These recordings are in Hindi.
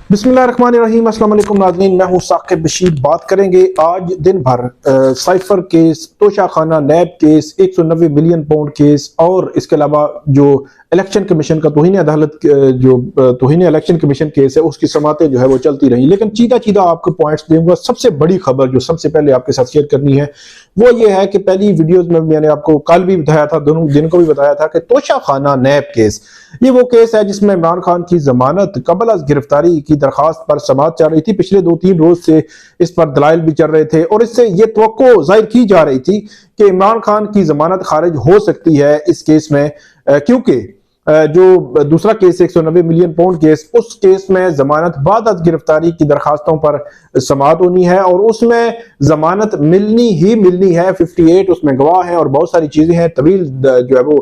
बिस्मिल्लाहिर्रहमानिर्रहीम। अस्सलाम वालेकुम नाज़रीन, मैं हूँ साकिब बशीर। बात करेंगे आज दिन भर साइफर केस, तोशाखाना नैब केस, 190 मिलियन पाउंड केस और इसके अलावा जो इलेक्शन कमीशन का तौहीन अदालत जो तौहीन इलेक्शन कमीशन केस है उसकी समातें जो है वो चलती रही। लेकिन चीदा चीदा आपको पॉइंट्स दूंगा। सबसे बड़ी खबर जो सबसे पहले आपके साथ शेयर करनी है वो ये है कि पहली वीडियोस में मैंने आपको कल भी बताया था, दोनों दिन को भी बताया था कि तोशाखाना नैब केस, ये वो केस है जिसमें इमरान खान की जमानत कबल अज गिरफ्तारी की दरखास्त पर समाअत चल रही थी। पिछले 2-3 रोज से इस पर दलाइल भी चल रहे थे और इससे ये तवक्को जाहिर की जा रही थी कि इमरान खान की जमानत खारिज हो सकती है इस केस में, क्योंकि जो दूसरा केस 190 मिलियन पाउंड केस, उस केस में जमानत बाद अज गिरफ्तारी की दरखास्तों पर समाअत होनी है और उसमें जमानत मिलनी ही मिलनी है। 58 उसमें गवाह हैं और बहुत सारी चीजें हैं, तवील जो है वो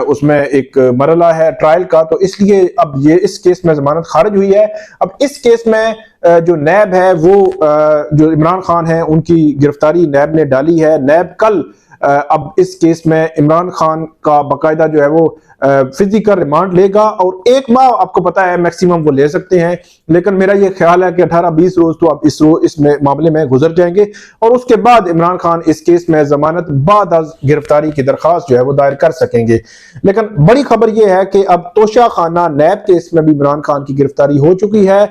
उसमें एक मरला है ट्रायल का। तो इसलिए अब ये इस केस में जमानत खारिज हुई है। अब इस केस में जो नैब है वो जो इमरान खान है उनकी गिरफ्तारी नैब ने डाली है। नैब कल अब इस केस में इमरान खान का बाकायदा जो है वो फिजिकल रिमांड लेगा और 1 माह आपको पता है मैक्सिमम वो ले सकते हैं। लेकिन मेरा ये ख्याल है कि 18-20 रोज तो अब इस मामले में गुजर जाएंगे और उसके बाद इमरान खान इस केस में जमानत बाद अज गिरफ्तारी की दरखास्त जो है वो दायर कर सकेंगे। लेकिन बड़ी खबर यह है कि अब तोशाखाना नैब केस में भी इमरान खान की गिरफ्तारी हो चुकी है।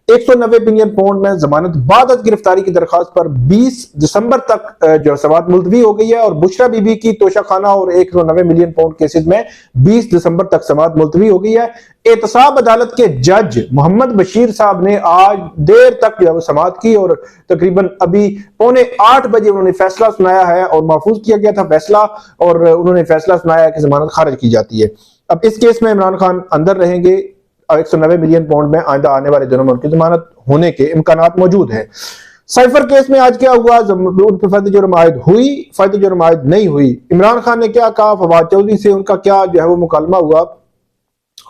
190 मिलियन पाउंड में जमानत बाद अज गिरफ्तारी की दरखास्त पर 20 दिसंबर तक जो समाअत मुलतवी हो गई है और बुशरा बीबी की तोशाखाना और 190 मिलियन पाउंड केसेस में 20 दिसंबर तक समाअत मुलतवी हो गई है। एहतसाब अदालत के जज मोहम्मद बशीर साहब ने आज देर तक जो समाअत की और तकरीबन अभी 7:45 बजे उन्होंने फैसला सुनाया है और महफूज किया गया था फैसला और उन्होंने फैसला सुनाया कि जमानत खारिज की जाती है। अब इस केस में इमरान खान अंदर रहेंगे। 190 मिलियन पाउंड में आइंदा आने वाले दिनों में उनकी जमानत होने के इम्कानात मौजूद हैं। साइफर केस में आज क्या हुआ, उन पर फर्द जुर्म आयद हुई, फर्द जुर्म आयद नहीं हुई। इमरान खान ने क्या कहा, फवाद चौधरी से उनका क्या जो है वो मुकालमा हुआ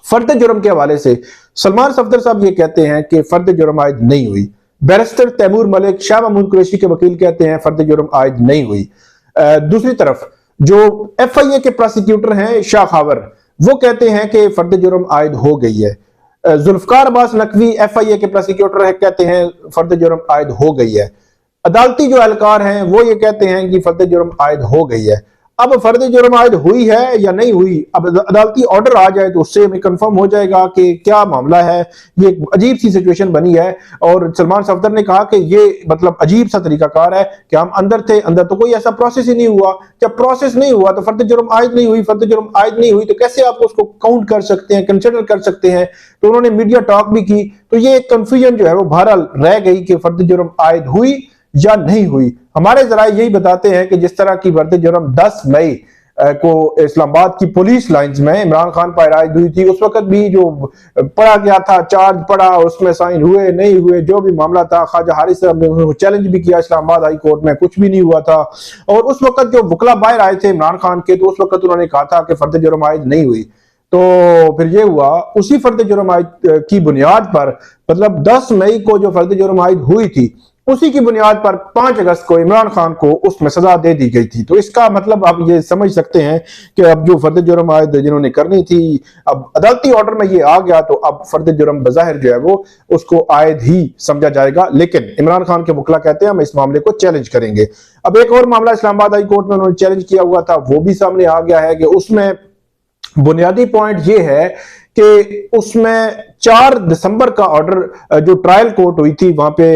फर्द जुर्म के हवाले से। सलमान सफदर साहब ये कहते हैं कि फर्द जुर्म आयद नहीं हुई। बैरिस्टर तैमूर मलिक, शाह महमूद कुरैशी के वकील कहते हैं फर्द जुर्म आयद नहीं हुई। दूसरी तरफ जो FIA के प्रोसिक्यूटर हैं शाह खावर, वो कहते हैं कि फर्द जुर्म आयद हो गई है। जुल्फकार अब्बास नकवी FIA के प्रोसिक्यूटर है, कहते हैं फर्द जुर्म आयद हो गई है। अदालती जो एहलकार हैं वो ये कहते हैं कि फर्द जुर्म आयद हो गई है। अब फर्द जुर्म आयद हुई है या नहीं हुई, अब अदालती ऑर्डर आ जाए तो उससे हमें कंफर्म हो जाएगा कि क्या मामला है। ये एक अजीब सी सिचुएशन बनी है और सलमान सफदर ने कहा कि ये मतलब अजीब सा तरीकाकार है कि हम अंदर थे, अंदर तो कोई ऐसा प्रोसेस ही नहीं हुआ। जब प्रोसेस नहीं हुआ तो फर्द जुर्म आयद नहीं हुई, फर्द जुर्म आयद नहीं हुई तो कैसे आप उसको काउंट कर सकते हैं, कंसिडर कर सकते हैं। तो उन्होंने मीडिया टॉक भी की तो ये कंफ्यूजन जो है वो बहरहाल रह गई कि फर्द जुर्म आयद हुई या नहीं हुई। हमारे जराए यही बताते हैं कि जिस तरह की फर्द जुर्म 10 मई को इस्लामाबाद की पुलिस लाइंस में इमरान खान पर आयद हुई थी, उस वक्त भी जो पढ़ा गया था, चार्ज पढ़ा, उसमें साइन हुए नहीं हुए, जो भी मामला था, ख्वाजा हारिस साहब ने चैलेंज भी किया इस्लामाबाद हाई कोर्ट में, कुछ भी नहीं हुआ था। और उस वक्त जो वकला बाहर आए थे इमरान खान के, तो उस वक्त उन्होंने कहा था कि फर्द जुर्म आयद नहीं हुई। तो फिर ये हुआ उसी फर्द जुर्म आयद की बुनियाद पर, मतलब 10 मई को जो फर्द जुर्म आयद हुई थी उसी की बुनियाद पर 5 अगस्त को इमरान खान को उसमें सजा दे दी गई थी। तो इसका मतलब आप ये समझ सकते हैं कि अब जो फर्द जुर्म आयद जिन्होंने करनी थी, अब अदालती ऑर्डर में ये आ गया तो अब फर्द जुर्म बज़ाहिर जो है वो उसको आयद ही समझा जाएगा। लेकिन इमरान खान के वकील कहते हैं हम इस मामले को चैलेंज करेंगे। अब एक और मामला इस्लामाबाद हाई कोर्ट में उन्होंने चैलेंज किया हुआ था, वो भी सामने आ गया है कि उसमें बुनियादी पॉइंट ये है कि उसमें 4 दिसंबर का ऑर्डर जो ट्रायल कोर्ट हुई थी वहां पे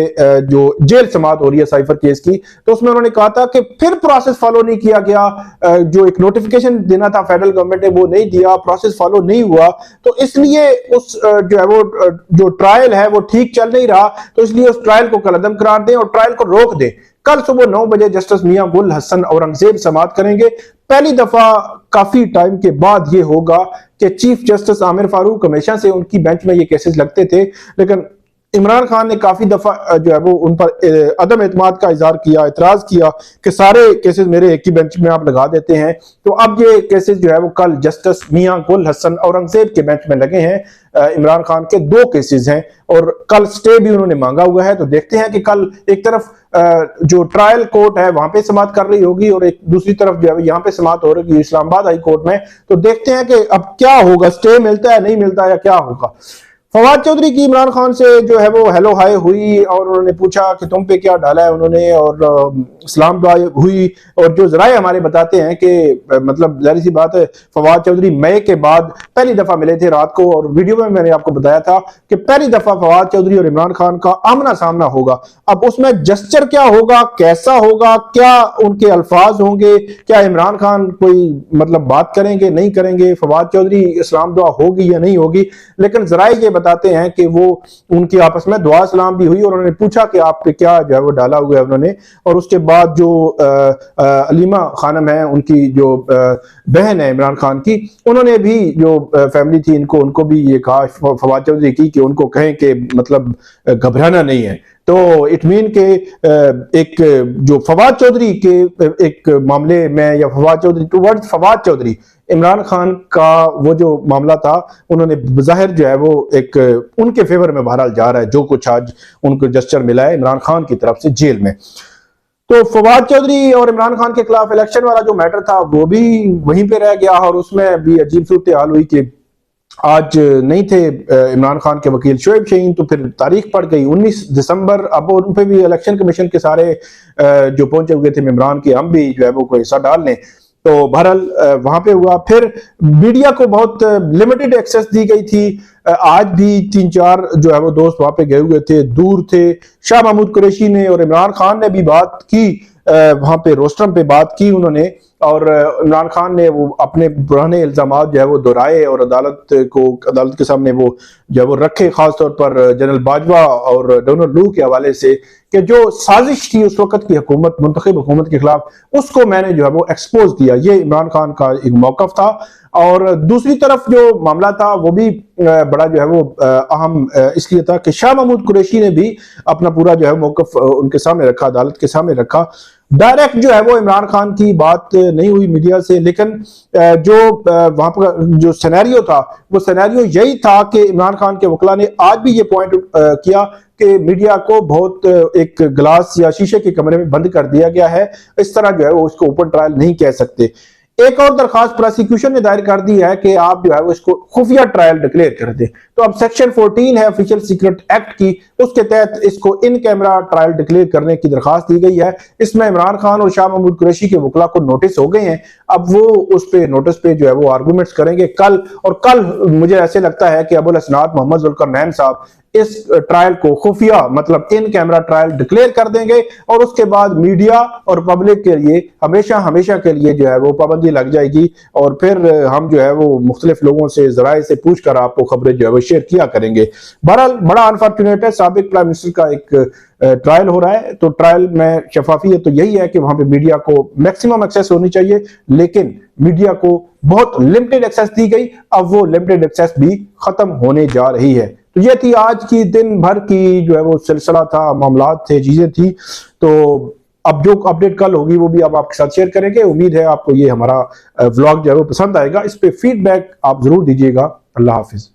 जो जेल समाअत हो रही है साइफर केस की, तो उसमें उन्होंने कहा था कि फिर प्रोसेस फॉलो नहीं किया गया। जो एक नोटिफिकेशन देना था फेडरल गवर्नमेंट ने वो नहीं दिया, प्रोसेस फॉलो नहीं हुआ, तो इसलिए उस जो है वो जो ट्रायल है वो ठीक चल नहीं रहा, तो इसलिए उस ट्रायल को कलअदम करार दें और ट्रायल को रोक दें। कल सुबह 9 बजे जस्टिस मियां गुल हसन औरंगजेब समाअत करेंगे। पहली दफा काफी टाइम के बाद ये होगा कि चीफ जस्टिस आमिर फारूक, हमेशा से उनकी बेंच में ये केसेस लगते थे, लेकिन इमरान खान ने काफी दफा जो है वो उन पर अदम एतमाद का इजहार किया, इतराज किया कि सारे केसेस मेरे एक ही बेंच में आप लगा देते हैं। तो अब ये केसेस जो है वो कल जस्टिस मियां गुल हसन औरंगजेब के बेंच में लगे हैं। इमरान खान के 2 केसेस हैं और कल स्टे भी उन्होंने मांगा हुआ है। तो देखते हैं कि कल एक तरफ जो ट्रायल कोर्ट है वहां पे समाअत कर रही होगी और एक दूसरी तरफ जो है यहाँ पे समाअत हो रही है इस्लामाबाद हाई कोर्ट में। तो देखते हैं कि अब क्या होगा, स्टे मिलता है नहीं मिलता है या क्या होगा। फवाद चौधरी की इमरान खान से जो है वो हेलो हाय हुई और उन्होंने पूछा कि तुम पे क्या डाला है उन्होंने, और सलाम दुआ हुई। और जो जराए हमारे बताते हैं कि मतलब जाहिर सी बात है, फवाद चौधरी मई के बाद पहली दफा मिले थे रात को, और वीडियो में मैंने आपको बताया था कि पहली दफा फवाद चौधरी और इमरान खान का आमना सामना होगा। अब उसमें जस्चर क्या होगा, कैसा होगा, क्या उनके अल्फाज होंगे, क्या इमरान खान कोई मतलब बात करेंगे नहीं करेंगे, फवाद चौधरी सलाम दुआ होगी या नहीं होगी, लेकिन जराए ये बताते हैं कि वो उनकी आपस में दुआ सलाम भी हुई और उन्होंने पूछा कि आप पे क्या जो है वो डाला हुआ है उन्होंने। और उसके बाद जो अलीमा खानम है, उनकी जो बहन है इमरान खान की, उन्होंने भी जो फैमिली थी इनको उनको भी ये कहा फवाद चौधरी की कि उनको कहें कि मतलब घबराना नहीं है। तो इट मीन के एक जो फवाद चौधरी के एक मामले में, या फवाद चौधरी टुवर्ड्स फवाद चौधरी, इमरान खान का वो जो मामला था, उन्होंने बज़ाहिर जो है वो एक उनके फेवर में बहरहाल जा रहा है, जो कुछ आज उनको जस्चर मिला है इमरान खान की तरफ से जेल में। तो फवाद चौधरी और इमरान खान के खिलाफ इलेक्शन वाला जो मैटर था वो भी वहीं पे रह गया, और उसमें भी अजीब सूरत हाल हुई कि आज नहीं थे इमरान खान के वकील शोएब शाहीन, तो फिर तारीख पड़ गई 19 दिसंबर। अब उन पे भी इलेक्शन कमीशन के सारे जो पहुंचे हुए थे मेंबरान के, हम भी जो है वो कोई हिस्सा डाल लें, तो बहरहाल वहां पे हुआ। फिर मीडिया को बहुत लिमिटेड एक्सेस दी गई थी। आज भी 3-4 जो है वो दोस्त वहां पे गए हुए थे, दूर थे। शाह महमूद कुरैशी ने और इमरान खान ने भी बात की, वहां पे रोस्टरम पे बात की उन्होंने, और इमरान खान ने वो अपने पुराने इल्जाम जो है वो दोहराए और अदालत के सामने वो जो है वो रखे, खासतौर पर जनरल बाजवा और डोनाल्ड लू के हवाले से, कि जो साजिश थी उस वक्त की हुकूमत, मुंतखब हुकूमत के खिलाफ, उसको मैंने जो है वो एक्सपोज किया। ये इमरान खान का एक मौकफ था। और दूसरी तरफ जो मामला था वो भी बड़ा जो है वो अहम इसलिए था कि शाह महमूद कुरैशी ने भी अपना पूरा जो है मौकफ उनके सामने रखा, अदालत के सामने रखा। डायरेक्ट जो है वो इमरान खान की बात नहीं हुई मीडिया से, लेकिन जो वहां पर जो सिनेरियो था, वो सिनेरियो यही था कि इमरान खान के वकला ने आज भी ये पॉइंट किया कि मीडिया को बहुत एक ग्लास या शीशे के कमरे में बंद कर दिया गया है, इस तरह जो है वो उसको ओपन ट्रायल नहीं कह सकते। एक और दरखास्त प्रोसिक्यूशन ने दायर कर दी है कि आप जो है वो इसको खुफिया ट्रायल डिक्लेयर कर दें। तो अब सेक्शन 14 है ऑफिशियल सीक्रेट एक्ट की, उसके तहत इसको इन कैमरा ट्रायल डिक्लेयर करने की दरखास्त दी गई है। इसमें इमरान खान और शाह महमूद कुरैशी के वकला को नोटिस हो गए हैं। अब वो उस पे नोटिस पे जो है वो आर्गूमेंट्स करेंगे कल, और कल मुझे ऐसे लगता है कि अबुल हसनात मोहम्मद जुल्करनैन साहब इस ट्रायल को खुफिया मतलब इन कैमरा ट्रायल डिक्लेयर कर देंगे, और उसके बाद मीडिया और पब्लिक के लिए हमेशा हमेशा के लिए जो है वो पाबंदी लग जाएगी, और फिर हम जो है वो मुख्तलिफ लोगों से जराए से पूछ कर आपको खबरें जो है वो शेयर किया करेंगे। बहरहाल बड़ा अनफॉर्चुनेट है, साबिक प्राइम मिनिस्टर का एक ट्रायल हो रहा है, तो ट्रायल में शफाफियत तो यही है कि वहां पे मीडिया को मैक्सिमम एक्सेस होनी चाहिए, लेकिन मीडिया को बहुत लिमिटेड एक्सेस दी गई। अब वो लिमिटेड एक्सेस भी खत्म होने जा रही है। तो ये थी आज की दिन भर की जो है वो सिलसिला था, मामलात थे, चीजें थी। तो अब जो अपडेट कल होगी वो भी अब आपके साथ शेयर करेंगे। उम्मीद है आपको ये हमारा व्लॉग जो है वो पसंद आएगा। इस पे फीडबैक आप जरूर दीजिएगा। अल्लाह हाफिज।